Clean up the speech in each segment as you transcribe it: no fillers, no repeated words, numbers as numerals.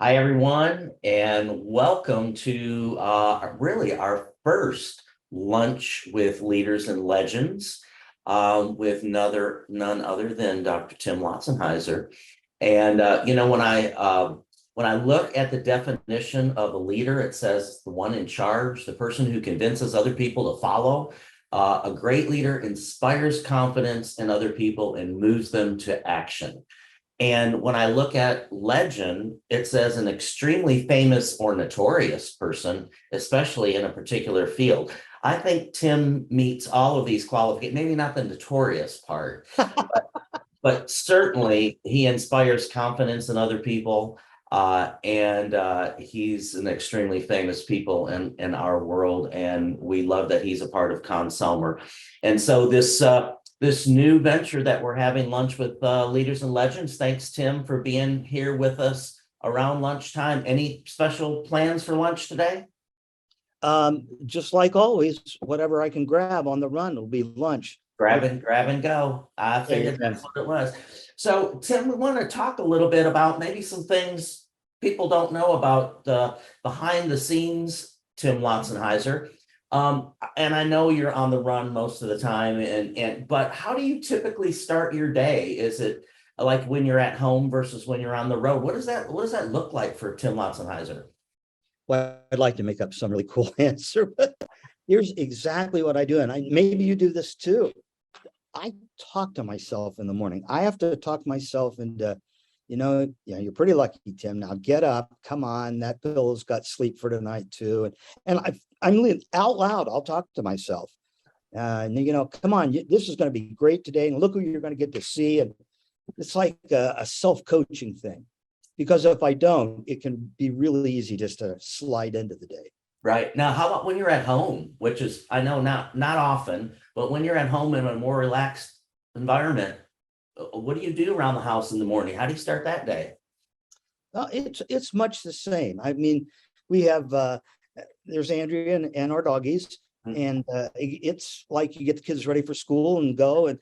Hi, everyone, and welcome to really our first lunch with leaders and legends with none other than Dr. Tim Lautzenheiser. And when I look at the definition of a leader, it says the one in charge, the person who convinces other people to follow. A great leader inspires confidence in other people and moves them to action. And when I look at legend, it says an extremely famous or notorious person, especially in a particular field. I think Tim meets all of these qualifications, maybe not the notorious part, but certainly he inspires confidence in other people. And he's an extremely famous people in our world. And we love that he's a part of Con Selmer. And so this new venture that we're having lunch with leaders and legends. Thanks, Tim, for being here with us around lunchtime. Any special plans for lunch today? Just like always, whatever I can grab on the run will be lunch. Grab and go. I figured that's what it was. So, Tim, we want to talk a little bit about maybe some things people don't know about behind the scenes, Tim Lautzenheiser. And I know you're on the run most of the time, but how do you typically start your day? Is it like when you're at home versus when you're on the road? What does that look like for Tim Lautzenheiser? Well, I'd like to make up some really cool answer, but here's exactly what I do. And maybe you do this too. I talk to myself in the morning. I have to talk myself into, you're pretty lucky, Tim. Now get up, come on. That pillow's got sleep for tonight too. And I'm out loud. I'll talk to myself. Come on, this is going to be great today. And look who you're going to get to see. And it's like a self-coaching thing, because if I don't, it can be really easy just to slide into the day. Right. Now, how about when you're at home, which is, I know not often, but when you're at home in a more relaxed environment, what do you do around the house in the morning? How do you start that day? It's much the same. I mean, we have, there's Andrea and our doggies, and it's like you get the kids ready for school and go.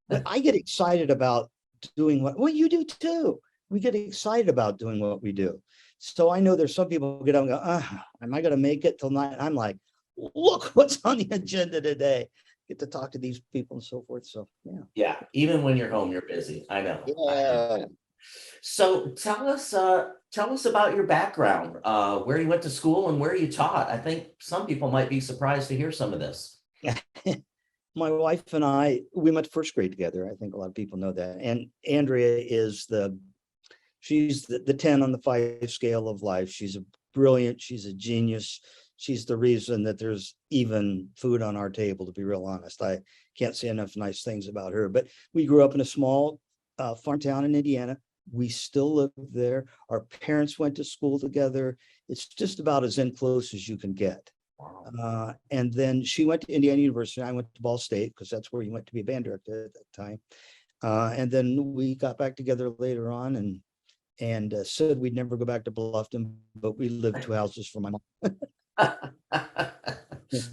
But I get excited about doing what you do too. We get excited about doing what we do. So I know there's some people who get up and go, am I going to make it till 9? I'm like, look what's on the agenda today. Get to talk to these people and so forth. So yeah. Yeah. Even when you're home, you're busy. I know. Yeah. So tell us about your background, where you went to school and where you taught. I think some people might be surprised to hear some of this. My wife and we went to first grade together. I think a lot of people know that. And Andrea is she's the 10 on the 5 scale of life. She's she's a genius. She's the reason that there's even food on our table, to be real honest. I can't say enough nice things about her. But we grew up in a small farm town in Indiana. We still live there. Our parents went to school together. It's just about as in close as you can get. And then she went to Indiana University. I went to Ball State because that's where you went to be a band director at that time. And then we got back together later on and said we'd never go back to Bluffton, but we lived 2 houses from my mom.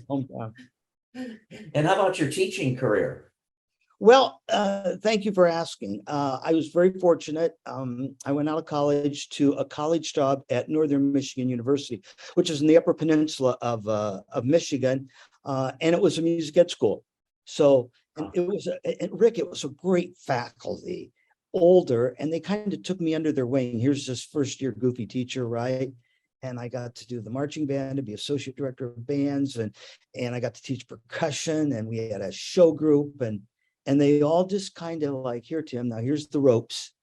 Hometown. And how about your teaching career? Well, thank you for asking. I was very fortunate. I went out of college to a college job at Northern Michigan University, which is in the Upper Peninsula of Michigan, and it was a music ed school. So it was, Rick, it was a great faculty, older, and they kind of took me under their wing. Here's this first year goofy teacher, right? And I got to do the marching band and be associate director of bands, and I got to teach percussion, and we had a show group, and they all just kind of like, here, Tim, now here's the ropes,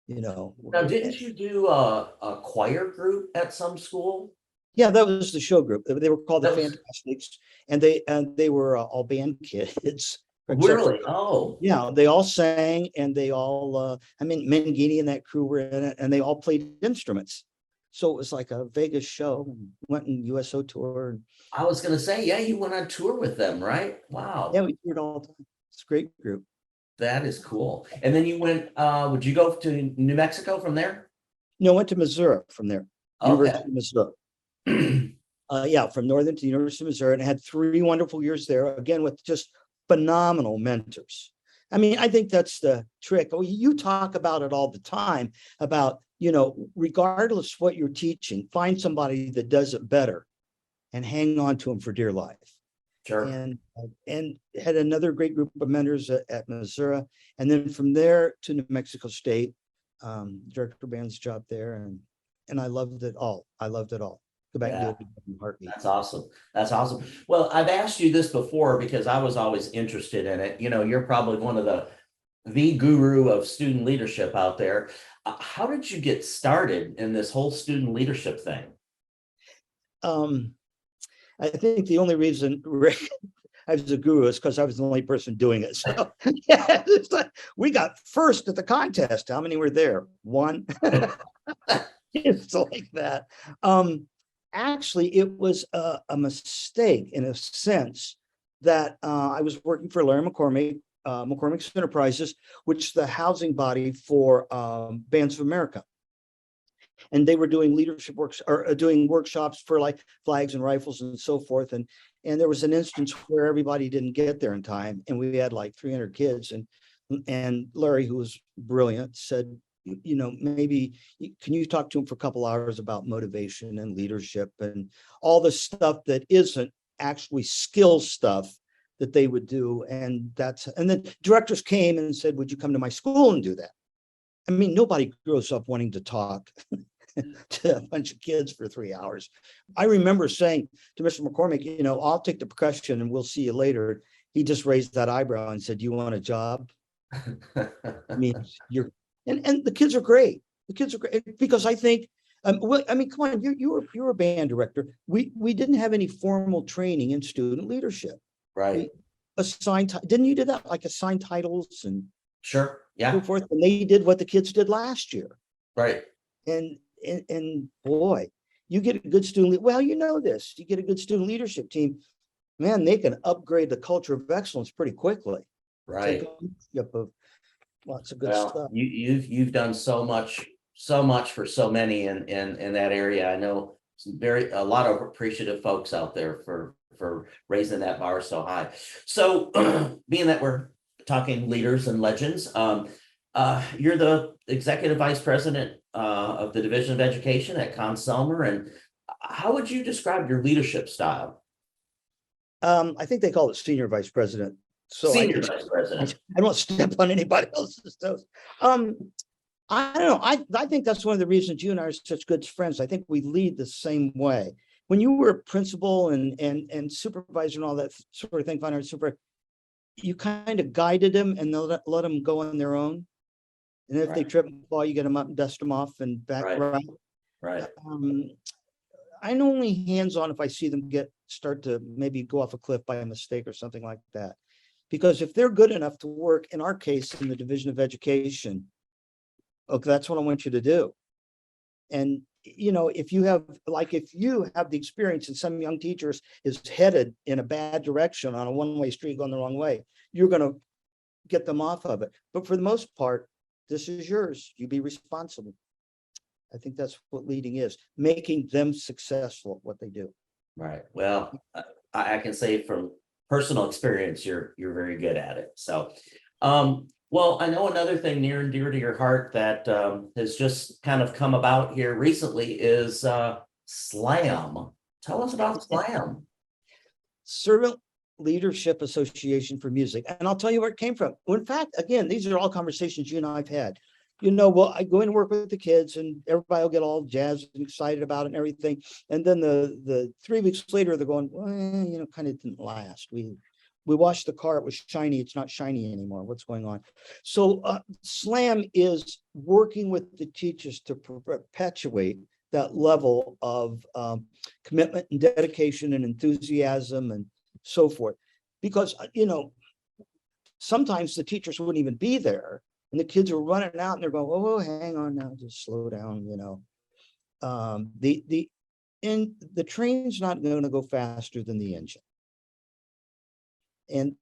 Now, didn't you do a choir group at some school? Yeah, that was the show group. They were called the Fantastics, and they were all band kids. Really? Oh, yeah, they all sang, and they all, Mangini and that crew were in it, and they all played instruments. So it was like a Vegas show. Went in USO tour. I was going to say, yeah, you went on tour with them, right? Wow. Yeah, we toured all the time. It's a great group. That is cool. And then you went, would you go to New Mexico from there? No, I went to Missouri from there. Okay. University of Missouri. From Northern to the University of Missouri, and I had 3 wonderful years there, again, with just phenomenal mentors. I mean, I think that's the trick. Oh, you talk about it all the time about, regardless what you're teaching, find somebody that does it better and hang on to them for dear life. Sure. And had another great group of mentors at Missouri. And then from there to New Mexico State, director of band's job there. And I loved it all. I loved it all. Go back and do Yeah. it again in a heartbeat. That's awesome. That's awesome. Well, I've asked you this before because I was always interested in it. You're probably one of the guru of student leadership out there. How did you get started in this whole student leadership thing? I think the only reason Rick I was a guru is because I was the only person doing it. So yeah, it's like we got first at the contest. How many were there? One. It's like that. Actually, it was a mistake in a sense that I was working for Larry McCormick, McCormick's Enterprises, which is the housing body for Bands of America. And they were doing leadership works or doing workshops for like flags and rifles and so forth. And there was an instance where everybody didn't get there in time, and we had like 300 kids. And Larry, who was brilliant, said, maybe can you talk to him for a couple hours about motivation and leadership and all the stuff that isn't actually skill stuff that they would do. And then directors came and said, would you come to my school and do that? I mean, nobody grows up wanting to talk to a bunch of kids for 3 hours. I remember saying to Mr. McCormick, I'll take the percussion and we'll see you later. He just raised that eyebrow and said, you want a job? I mean, and the kids are great. The kids are great because I think, well, I mean, come on, you're a band director. We didn't have any formal training in student leadership. Right. Didn't you do that? Like assign titles and Sure. Yeah. so forth. And they did what the kids did last year. Right. And boy, you get a good student. Well, this. You get a good student leadership team, man. They can upgrade the culture of excellence pretty quickly. Right. Take ownership of lots of good Well, stuff. you've done so much for so many in that area. I know a lot of appreciative folks out there for raising that bar so high. So being that we're talking leaders and legends, you're the executive vice president of the Division of Education at Conn-Selmer. And how would you describe your leadership style? I think they call it senior vice president. So Senior vice president. I don't step on anybody else's toes. I don't know. I think that's one of the reasons you and I are such good friends. I think we lead the same way. When you were principal and supervisor and all that sort of thing, fine art super, you kind of guided them and they'll let them go on their own. And if they trip and fall, you get them up and dust them off and back right. Right. I'm only hands-on if I see them start to maybe go off a cliff by a mistake or something like that. Because if they're good enough to work, in our case, in the Division of Education, okay, that's what I want you to do. And, if you have the experience and some young teachers is headed in a bad direction on a one-way street going the wrong way, you're going to get them off of it. But for the most part, this is yours. You be responsible. I think that's what leading is, making them successful at what they do. Right. Well, I can say from personal experience, you're very good at it. So, well, I know another thing near and dear to your heart that has just kind of come about here recently is SLAM. Tell us about SLAM. Servant Leadership Association for Music. And I'll tell you where it came from. Well, in fact, again, these are all conversations you and I've had. Well, I go in and work with the kids and everybody will get all jazzed and excited about it and everything. And then the 3 weeks later, they're going, well, kind of didn't last. We washed the car. It was shiny. It's not shiny anymore. What's going on? So SLAM is working with the teachers to perpetuate that level of commitment and dedication and enthusiasm and so forth. Because, sometimes the teachers wouldn't even be there. And the kids are running out and they're going, oh, hang on now, just slow down, the train's not going to go faster than the engine. And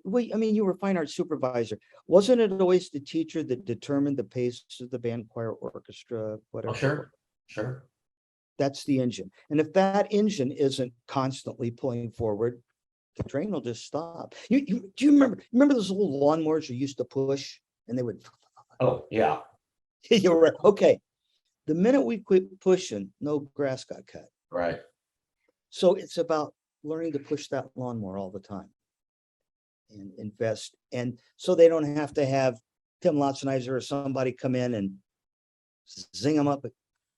you were a fine arts supervisor. Wasn't it always the teacher that determined the pace of the band, choir, orchestra, whatever? Oh, sure. That's the engine. And if that engine isn't constantly pulling forward, the train will just stop. Do you remember those little lawnmowers you used to push and they would, Oh, yeah, you're right. Okay. The minute we quit pushing, no grass got cut. right. So it's about learning to push that lawnmower all the time and invest. And so they don't have to have Tim Lautzenheiser or somebody come in and zing them up. But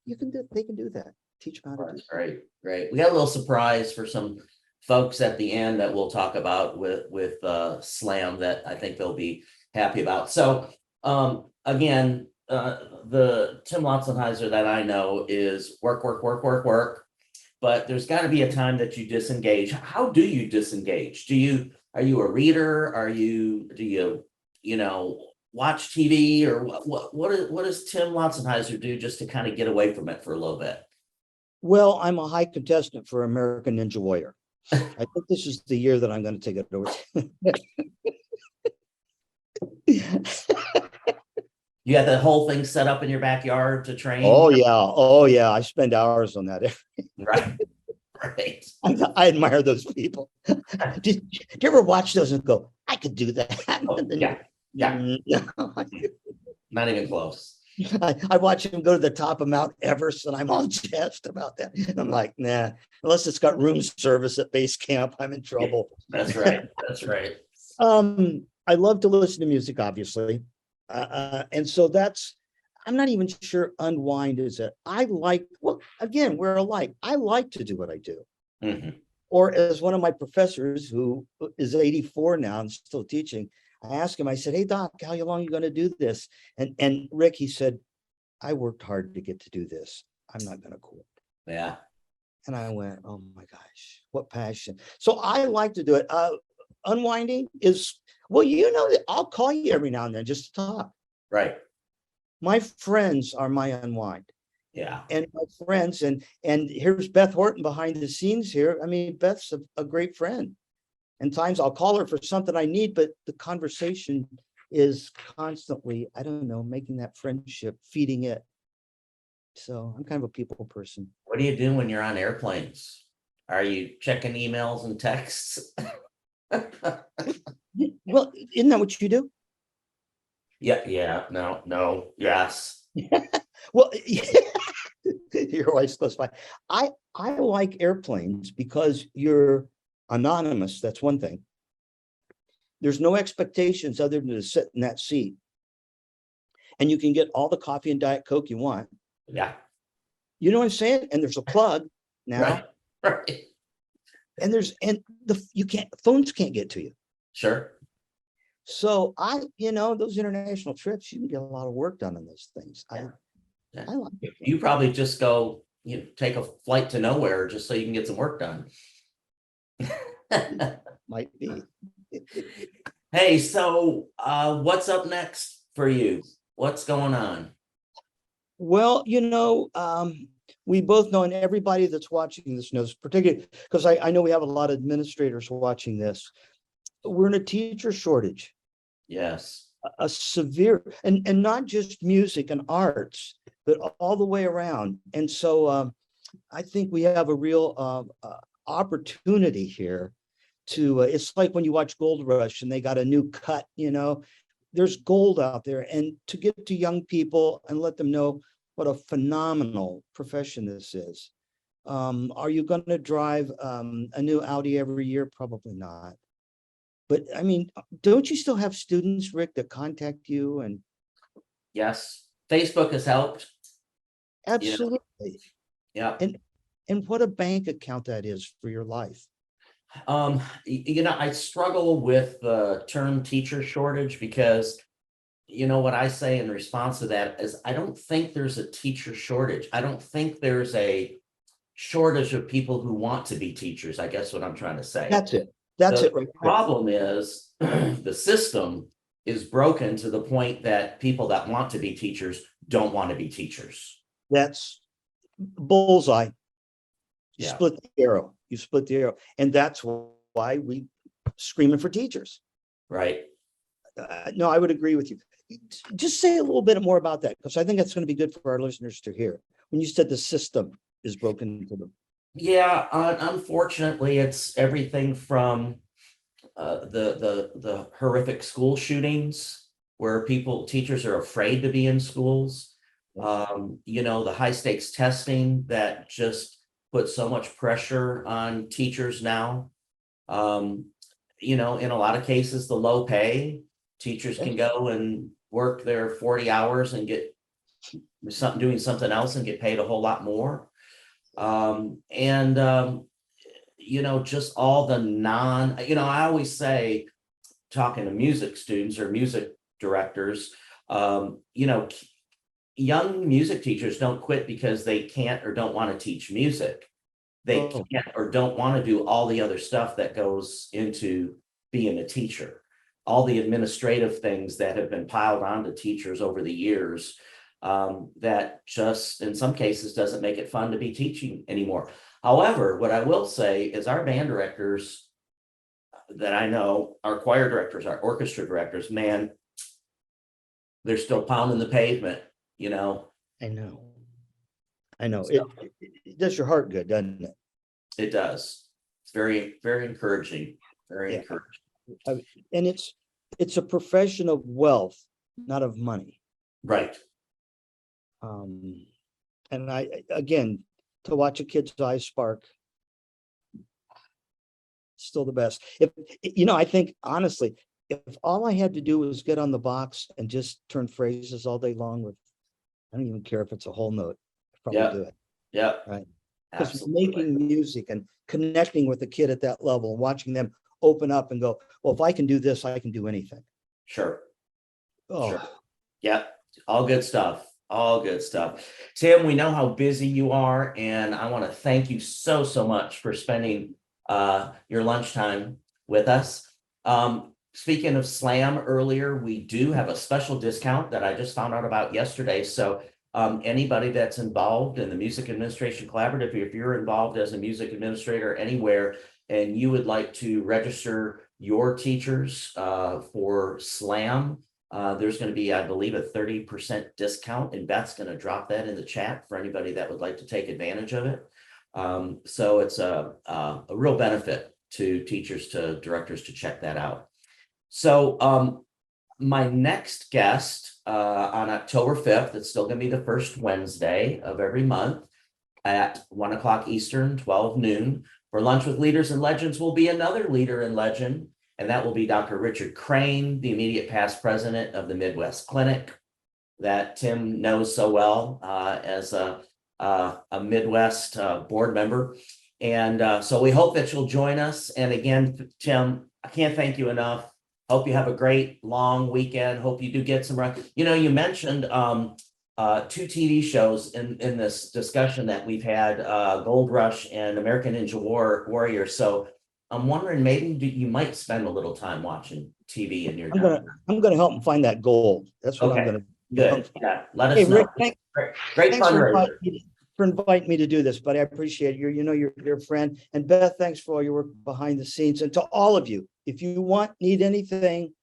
they can do that. Teach them how to do That's great, great. We got a little surprise for some folks at the end that we'll talk about with Slam that I think they'll be happy about. So again, the Tim Lautzenheiser that I know is work, work, work, work, work. But there's got to be a time that you disengage. How do you disengage? Are you a reader? Do you know, watch TV, or what does Tim Lautzenheiser do just to kind of get away from it for a little bit? Well, I'm a high contestant for American Ninja Warrior. I think this is the year that I'm going to take it over. You got the whole thing set up in your backyard to train? Oh yeah. I spend hours on that. Right, right. I admire those people. Do you ever watch those and go, I could do that? Oh, yeah. Not even close. I watch him go to the top of Mount Everest and I'm all jazzed about that. And I'm like, nah, unless it's got room service at base camp, I'm in trouble. That's right. That's right. I love to listen to music, obviously. And so I'm not even sure unwind is it. Well, again, we're alike. I like to do what I do. Mm-hmm. Or as one of my professors who is 84 now and still teaching, I asked him, I said, hey, Doc, how long are you going to do this? And Rick, he said, I worked hard to get to do this. I'm not going to quit. Yeah. And I went, oh my gosh, what passion. So I like to do it. Unwinding is, well, I'll call you every now and then just to talk. Right. My friends are my unwind. Yeah. And my friends, and here's Beth Horton behind the scenes here. I mean, Beth's a great friend. And times I'll call her for something I need, but the conversation is constantly, I don't know, making that friendship, feeding it. So I'm kind of a people person. What do you do when you're on airplanes? Are you checking emails and texts? Well, isn't that what you do? Yeah, no, yes. Well, your wife's close by. I like airplanes because you're anonymous. That's one thing. There's no expectations other than to sit in that seat. And you can get all the coffee and Diet Coke you want. Yeah. You know what I'm saying? And there's a plug now. Right. And phones can't get to you. Sure. So those international trips, you can get a lot of work done on those things. Yeah. I like it. You probably just go, take a flight to nowhere just so you can get some work done. Might be. Hey, so what's up next for you? What's going on? Well, we both know, and everybody that's watching this knows, particularly because I know we have a lot of administrators watching this. We're in a teacher shortage. Yes. A severe, and not just music and arts, but all the way around. And so I think we have a real opportunity here to, it's like when you watch Gold Rush and they got a new cut, there's gold out there. And to get to young people and let them know what a phenomenal profession this is. Are you going to drive a new Audi every year? Probably not. But I mean, don't you still have students, Rick, that contact you? And yes, Facebook has helped. Absolutely. Yeah. And what a bank account that is for your life. I struggle with the term teacher shortage because what I say in response to that is I don't think there's a teacher shortage. I don't think there's a shortage of people who want to be teachers. I guess what I'm trying to say. That's it. That's it. The problem is the system is broken to the point that people that want to be teachers don't want to be teachers. That's bullseye. You Yeah. split the arrow. You split the arrow. And that's why we screaming for teachers. Right. No, I would agree with you. Just say a little bit more about that, because I think that's going to be good for our listeners to hear. When you said the system is broken to them. Yeah, unfortunately, it's everything from the horrific school shootings where teachers are afraid to be in schools. The high stakes testing that just puts so much pressure on teachers now. In a lot of cases, the low pay, teachers can go and work their 40 hours and get doing something else and get paid a whole lot more. Just all the I always say, talking to music students or music directors, young music teachers don't quit because they can't or don't want to teach music. They can't or don't want to do all the other stuff that goes into being a teacher, all the administrative things that have been piled onto teachers over the years, that just in some cases doesn't make it fun to be teaching anymore. However, what I will say is our band directors that I know, our choir directors, our orchestra directors, man, they're still pounding the pavement, I know. It does your heart good, doesn't it? It does. It's very, very encouraging. Very encouraging. And it's a profession of wealth, not of money. Right. And again, to watch a kid's eyes spark, still the best. I think honestly, if all I had to do was get on the box and just turn phrases all day long with, I don't even care if it's a whole note, I'd probably do it. Yeah. Right. Because making music and connecting with the kid at that level and watching them open up and go, well, if I can do this, I can do anything. Sure. Oh. Sure. Yeah. All good stuff. All good stuff. Tim, we know how busy you are, and I want to thank you so much for spending your lunchtime with us. Speaking of Slam earlier, we do have a special discount that I just found out about yesterday. So anybody that's involved in the Music Administration Collaborative, if you're involved as a music administrator anywhere and you would like to register your teachers for Slam, there's going to be, I believe, a 30% discount, and Beth's going to drop that in the chat for anybody that would like to take advantage of it. So it's a real benefit to teachers, to directors, to check that out. So my next guest on October 5th, it's still going to be the first Wednesday of every month at 1 o'clock Eastern, 12 noon, for Lunch with Leaders and Legends will be another leader and legend, and that will be Dr. Richard Crane, the immediate past president of the Midwest Clinic that Tim knows so well as a Midwest board member. And so we hope that you'll join us. And again, Tim, I can't thank you enough. Hope you have a great long weekend. Hope you do get some run. You mentioned 2 TV shows in this discussion that we've had, Gold Rush and American Ninja Warrior. So I'm wondering, maybe you might spend a little time watching TV in your time. I'm gonna help them find that goal. That's what I'm gonna do. Good. Yeah, let us know. Rick, great fundraiser. For inviting me to do this, but I appreciate you. You're a friend. And Beth, thanks for all your work behind the scenes. And to all of you, if you need anything,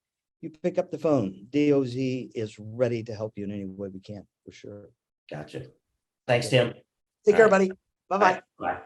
you pick up the phone. DOZ is ready to help you in any way we can, for sure. Gotcha. Thanks, Tim. Take care, buddy. Bye-bye. Bye.